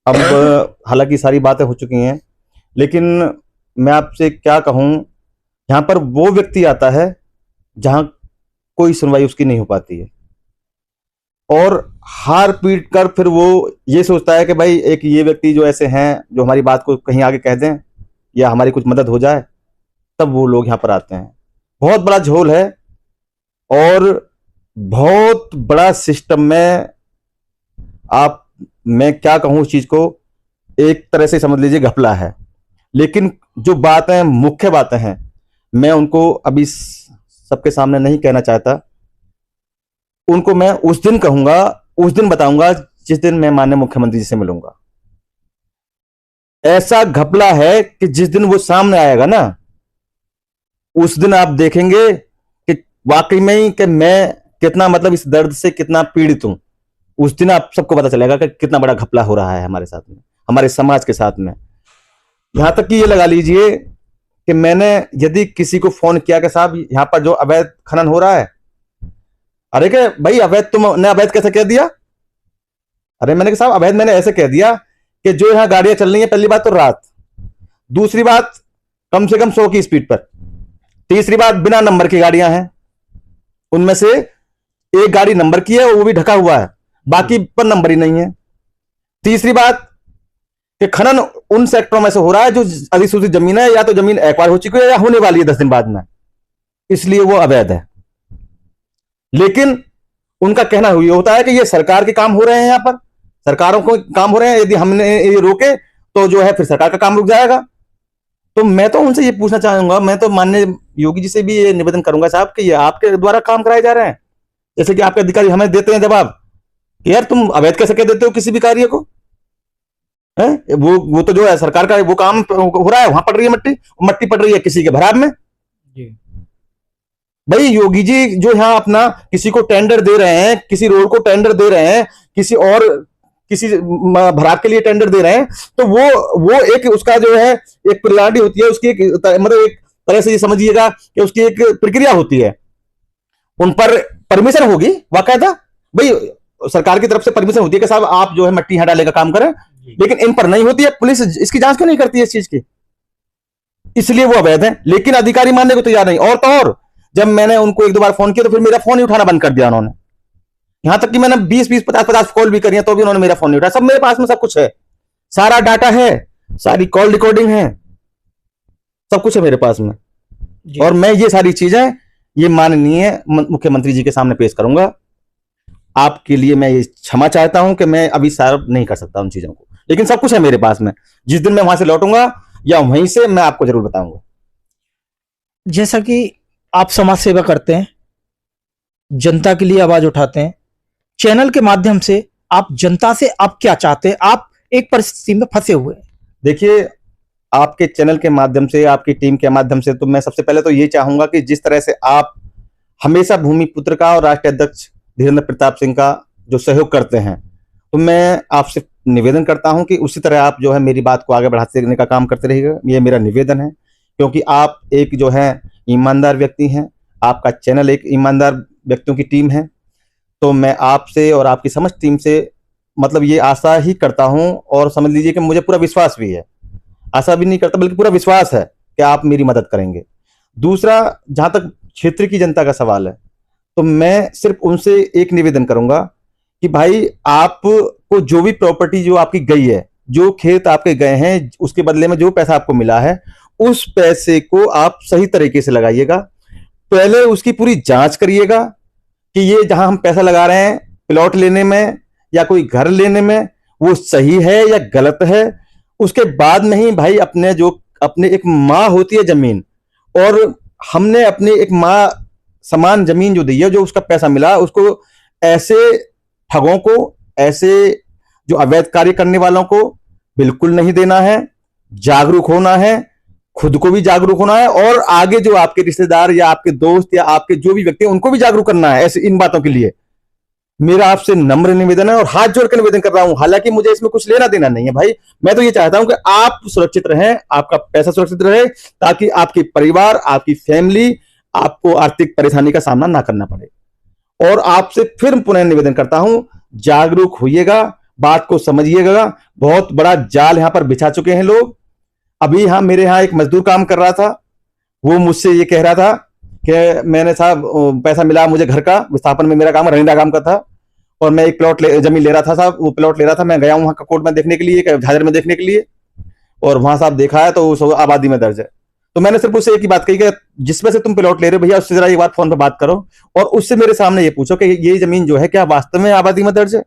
अब हालांकि सारी बातें हो चुकी हैं, लेकिन मैं आपसे क्या कहूं, यहाँ पर वो व्यक्ति आता है जहां कोई सुनवाई उसकी नहीं हो पाती है, और हार पीट कर फिर वो ये सोचता है कि भाई एक ये व्यक्ति जो ऐसे हैं जो हमारी बात को कहीं आगे कह दें या हमारी कुछ मदद हो जाए, तब वो लोग यहाँ पर आते हैं। बहुत बड़ा झोल है और बहुत बड़ा सिस्टम में, आप, मैं क्या कहूं उस चीज को, एक तरह से समझ लीजिए घपला है। लेकिन जो बातें, मुख्य बातें हैं, मैं उनको अभी सबके सामने नहीं कहना चाहता। उनको मैं उस दिन कहूंगा, उस दिन बताऊंगा जिस दिन मैं माननीय मुख्यमंत्री जी से मिलूंगा। ऐसा घपला है कि जिस दिन वो सामने आएगा ना, उस दिन आप देखेंगे कि वाकई में ही कि मैं कितना, मतलब इस दर्द से कितना पीड़ित हूं। उस दिन आप सबको पता चलेगा कि कितना बड़ा घपला हो रहा है हमारे साथ में, हमारे समाज के साथ में। यहां तक कि ये लगा लीजिए कि मैंने यदि किसी को फोन किया कि साहब यहां पर जो अवैध खनन हो रहा है, अरे के भाई अवैध तुमने अवैध कैसे कह दिया? अरे मैंने कहा साहब अवैध मैंने ऐसे कह दिया कि जो यहां गाड़ियां चल रही हैं, पहली बात तो रात, दूसरी बात कम से कम 100 की स्पीड पर, तीसरी बात बिना नंबर की गाड़ियां हैं, उनमें से एक गाड़ी नंबर की है और वो भी ढका हुआ है, बाकी पर नंबर ही नहीं है। तीसरी बात कि खनन उन सेक्टरों में से हो रहा है जो अधिसूचित जमीन है, या तो जमीन एक्वायर हो चुकी है या होने वाली है 10 दिन बाद में, इसलिए वो अवैध है। लेकिन उनका कहना ये होता है कि ये सरकार के काम हो रहे हैं, यहां पर सरकारों को काम हो रहे हैं, यदि हमने ये रोके तो जो है फिर सरकार का काम रुक जाएगा। तो मैं तो उनसे ये पूछना चाहूंगा, मैं तो माननीय योगी जी से भी ये निवेदन करूंगा साहब कि ये आपके द्वारा काम कराए जा रहे हैं, जैसे कि आपके अधिकारी हमें देते हैं जवाब कि यार तुम अवैध कैसे कह देते हो किसी भी कार्य को, है? वो तो जो है सरकार का वो काम हो रहा है, वहां पड़ रही है मट्टी, मट्टी पड़ रही है किसी के भराब में जी। भाई योगी जी जो यहाँ अपना किसी को टेंडर दे रहे हैं, किसी रोड को टेंडर दे रहे हैं, किसी भराव के लिए टेंडर दे रहे हैं, तो वो एक उसका जो है एक प्रणाली होती है, उसकी एक मतलब एक तरह से ये समझिएगा कि उसकी एक प्रक्रिया होती है, उन पर परमिशन होगी बाकायदा, भाई सरकार की तरफ से परमिशन होती है कि साहब आप जो है मट्टी यहाँ डाले का काम करें, लेकिन इन पर नहीं होती है। पुलिस इसकी जांच क्यों नहीं करती है इस चीज की? इसलिए वो अवैध है, लेकिन अधिकारी मानने को तैयार नहीं। और तो और जब मैंने उनको 1-2 बार फोन किया तो फिर मेरा फोन ही उठाना बंद कर दिया उन्होंने, यहां तक कि मैंने 20-20, 50-50 कॉल भी करी है तो भी उन्होंने मेरा फोन नहीं उठाया। सब मेरे पास में सब कुछ है, सारा डाटा है, सारी कॉल रिकॉर्डिंग है, सब कुछ है मेरे पास में, और मैं ये सारी चीजें ये माननीय मुख्यमंत्री जी के सामने पेश करूंगा। आपके लिए मैं ये क्षमा चाहता हूं कि मैं अभी सारा नहीं कर सकता उन चीजों को, लेकिन सब कुछ है मेरे पास में। जिस दिन मैं वहां से लौटूंगा या वहीं से मैं आपको जरूर बताऊंगा। जैसा कि आप समाज सेवा करते हैं, जनता के लिए आवाज उठाते हैं, चैनल के माध्यम से आप जनता से आप क्या चाहते हैं? आप एक परिस्थिति में फंसे हुए हैं। देखिए, आपके चैनल के माध्यम से, आपकी टीम के माध्यम से, तो मैं सबसे पहले तो ये चाहूंगा कि जिस तरह से आप हमेशा भूमिपुत्र का और राष्ट्रीय अध्यक्ष धीरेंद्र प्रताप सिंह का जो सहयोग करते हैं, तो मैं आपसे निवेदन करता हूं कि उसी तरह आप जो है मेरी बात को आगे बढ़ाते रहने का काम करते रहिएगा। ये मेरा निवेदन है, क्योंकि आप एक जो है ईमानदार व्यक्ति हैं, आपका चैनल एक ईमानदार व्यक्तियों की टीम है। तो मैं आपसे और आपकी समस्त टीम से मतलब ये आशा ही करता हूं, और समझ लीजिए कि मुझे पूरा विश्वास भी है, आशा भी नहीं करता बल्कि पूरा विश्वास है कि आप मेरी मदद करेंगे। दूसरा, जहां तक क्षेत्र की जनता का सवाल है, तो मैं सिर्फ उनसे एक निवेदन करूंगा कि भाई आपको जो भी प्रॉपर्टी जो आपकी गई है, जो खेत आपके गए हैं, उसके बदले में जो पैसा आपको मिला है, उस पैसे को आप सही तरीके से लगाइएगा। पहले उसकी पूरी जांच करिएगा कि ये जहां हम पैसा लगा रहे हैं प्लॉट लेने में या कोई घर लेने में, वो सही है या गलत है। उसके बाद में ही भाई अपने एक माँ होती है जमीन, और हमने अपने एक माँ समान जमीन जो दी है, जो उसका पैसा मिला, उसको ऐसे ठगों को, ऐसे जो अवैध कार्य करने वालों को बिल्कुल नहीं देना है। जागरूक होना है, खुद को भी जागरूक होना है, और आगे जो आपके रिश्तेदार या आपके दोस्त या आपके जो भी व्यक्ति हैं उनको भी जागरूक करना है ऐसे इन बातों के लिए। मेरा आपसे नम्र निवेदन है और हाथ जोड़ कर निवेदन कर रहा हूं, हालांकि मुझे इसमें कुछ लेना देना नहीं है भाई। मैं तो ये चाहता हूं कि आप सुरक्षित रहें, आपका पैसा सुरक्षित रहे, ताकि आपके परिवार, आपकी फैमिली, आपको आर्थिक परेशानी का सामना ना करना पड़े। और आपसे फिर पुनः निवेदन करता हूं, जागरूक होइएगा, बात को समझिएगा। बहुत बड़ा जाल यहां पर बिछा चुके हैं लोग। अभी यहां मेरे यहां एक मजदूर काम कर रहा था, वो मुझसे ये कह रहा था कि मैंने साहब पैसा मिला मुझे घर का, विस्थापन में मेरा काम रनिंदा काम का था, और मैं एक प्लॉट जमीन ले रहा था साहब, वो प्लॉट ले रहा था। मैं गया वहां ककोट में देखने के लिए, झाझर में देखने के लिए, और वहां साहब देखा है तो उस आबादी में दर्ज है। तो मैंने सिर्फ उससे एक ही बात कही कि जिसमें से तुम प्लॉट ले रहे हो भैया, उससे जरा एक बार फोन पर बात करो और उससे मेरे सामने ये पूछो कि ये जमीन जो है क्या वास्तव में आबादी में दर्ज है,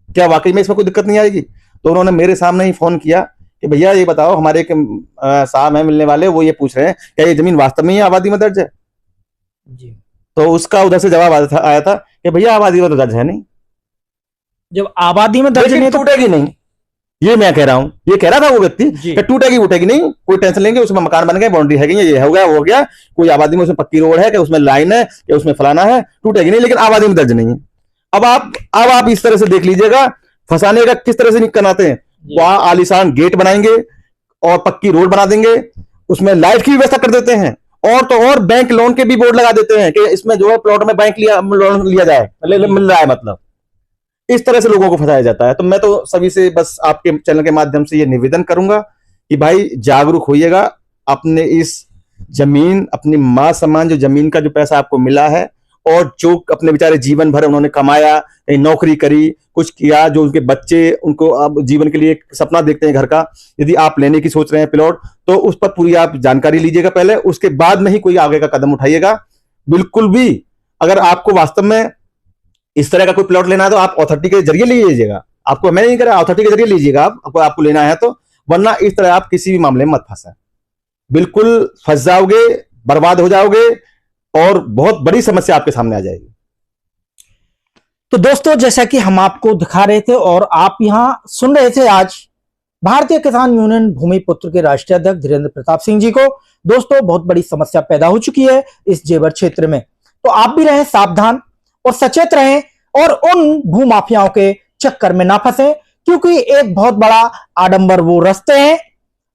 क्या वाकई में इसमें कोई दिक्कत नहीं आएगी। तो उन्होंने मेरे सामने ही फोन किया कि भैया ये बताओ, हमारे एक साहब है मिलने वाले, वो ये पूछ रहे हैं क्या ये जमीन वास्तव में ही आबादी में दर्ज है जी। तो उसका उधर से जवाब आया था कि भैया आबादी में तो दर्ज है नहीं। जब आबादी में दर्ज लेकिन नहीं तो टूटेगी नहीं, ये मैं कह रहा हूं, ये कह रहा था वो व्यक्ति जी। कि टूटेगी उठेगी नहीं, कोई टेंशन लेंगे, उसमें मकान बन गए, बाउंड्री है, ये हो गया वो हो गया, कोई आबादी में उसमें पक्की रोड है कि उसमें लाइन है कि उसमें फलाना है, टूटेगी नहीं, लेकिन आबादी में दर्ज नहीं है। अब आप इस तरह से देख लीजिएगा फंसाने का किस तरह से निकल आते हैं। वहां आलीशान गेट बनाएंगे और पक्की रोड बना देंगे, उसमें लाइट की व्यवस्था कर देते हैं, और तो और बैंक लोन के भी बोर्ड लगा देते हैं कि इसमें जो है प्लॉट में बैंक लोन लिया जाए, मिल रहा है, मतलब इस तरह से लोगों को फंसाया जाता है। तो मैं तो सभी से बस आपके चैनल के माध्यम से ये निवेदन करूंगा कि भाई जागरूक होइएगा, अपने इस जमीन, अपनी मां समान जो जमीन का जो पैसा आपको मिला है, और जो अपने बेचारे जीवन भर उन्होंने कमाया, कहीं नौकरी करी, कुछ किया, जो उनके बच्चे उनको अब जीवन के लिए एक सपना देखते हैं घर का, यदि आप लेने की सोच रहे हैं प्लॉट, तो उस पर पूरी आप जानकारी लीजिएगा पहले, उसके बाद में ही कोई आगे का कदम उठाइएगा। बिल्कुल भी अगर आपको वास्तव में इस तरह का कोई प्लॉट लेना है तो आप अथॉरिटी के जरिए ले लीजिएगा, आपको मैं नहीं कह रहा, अथॉरिटी के जरिए लीजिएगा आपको लेना है तो, वरना इस तरह आप किसी भी मामले में मत फंसे, बिल्कुल फंस जाओगे, बर्बाद हो जाओगे और बहुत बड़ी समस्या आपके सामने आ जाएगी। तो दोस्तों, जैसा कि हम आपको दिखा रहे थे और आप यहां सुन रहे थे, आज भारतीय किसान यूनियन भूमिपुत्र के राष्ट्रीय अध्यक्ष धीरेंद्र प्रताप सिंह जी को दोस्तों बहुत बड़ी समस्या पैदा हो चुकी है इस जेवर क्षेत्र में। तो आप भी रहें सावधान और सचेत रहें और उन भूमाफियाओं के चक्कर में ना फंसे, क्योंकि एक बहुत बड़ा आडंबर वो रचते हैं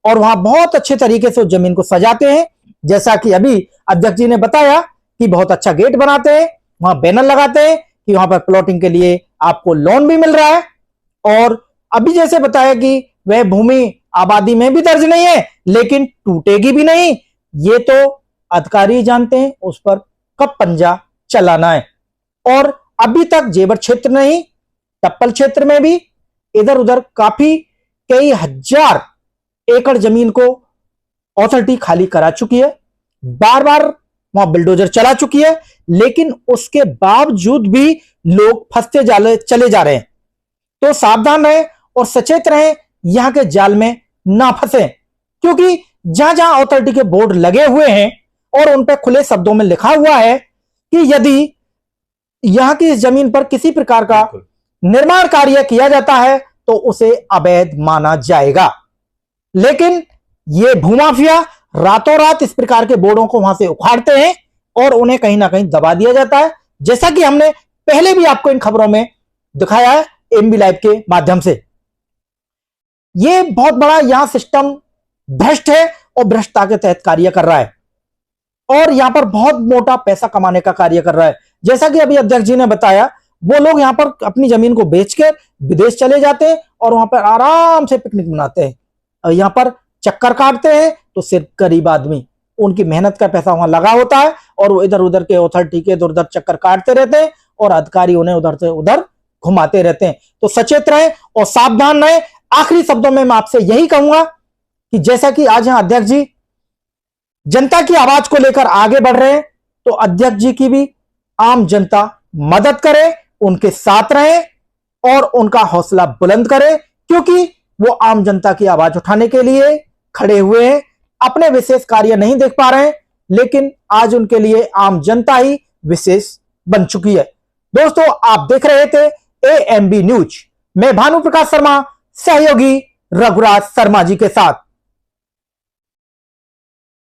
और वहां बहुत अच्छे तरीके से उस जमीन को सजाते हैं। जैसा कि अभी अध्यक्ष जी ने बताया कि बहुत अच्छा गेट बनाते हैं, वहां बैनर लगाते हैं कि वहां पर प्लॉटिंग के लिए आपको लोन भी मिल रहा है, और अभी जैसे बताया कि वह भूमि आबादी में भी दर्ज नहीं है लेकिन टूटेगी भी नहीं। ये तो अधिकारी जानते हैं उस पर कब पंजा चलाना है। और अभी तक जेवर क्षेत्र नहीं, टप्पल क्षेत्र में भी इधर उधर काफी कई हजार एकड़ जमीन को अथॉरिटी खाली करा चुकी है, बार बार वहां बिल्डोजर चला चुकी है, लेकिन उसके बावजूद भी लोग फंसते चले जा रहे हैं। तो सावधान रहें और सचेत रहें, यहां के जाल में ना फंसे, क्योंकि जहां जहां अथॉरिटी के बोर्ड लगे हुए हैं और उन पर खुले शब्दों में लिखा हुआ है कि यदि यहां की इस जमीन पर किसी प्रकार का निर्माण कार्य किया जाता है तो उसे अवैध माना जाएगा। लेकिन ये भूमाफिया रातों रात इस प्रकार के बोर्डों को वहां से उखाड़ते हैं और उन्हें कहीं ना कहीं दबा दिया जाता है, जैसा कि हमने पहले भी आपको इन खबरों में दिखाया है एमबी लाइव के माध्यम से। ये बहुत बड़ा यहां सिस्टम भ्रष्ट है और भ्रष्टता के तहत कार्य कर रहा है और यहां पर बहुत मोटा पैसा कमाने का कार्य कर रहा है। जैसा कि अभी अध्यक्ष जी ने बताया, वो लोग यहां पर अपनी जमीन को बेचकर विदेश चले जाते हैं और वहां पर आराम से पिकनिक मनाते हैं और यहां पर चक्कर काटते हैं। तो सिर्फ गरीब आदमी, उनकी मेहनत का पैसा वहां लगा होता है और वो इधर उधर के अथॉरिटी के इधर उधर चक्कर काटते रहते हैं और अधिकारी उन्हें उधर से उधर घुमाते रहते हैं। तो सचेत रहें और सावधान रहें। आखिरी शब्दों में मैं आपसे यही कहूंगा कि जैसा कि आज यहां अध्यक्ष जी जनता की आवाज को लेकर आगे बढ़ रहे हैं, तो अध्यक्ष जी की भी आम जनता मदद करे, उनके साथ रहे और उनका हौसला बुलंद करे, क्योंकि वो आम जनता की आवाज उठाने के लिए खड़े हुए हैं। अपने विशेष कार्य नहीं देख पा रहे हैं, लेकिन आज उनके लिए आम जनता ही विशेष बन चुकी है। दोस्तों, आप देख रहे थे एएमबी न्यूज। मैं भानु प्रकाश शर्मा, सहयोगी रघुराज शर्मा जी के साथ।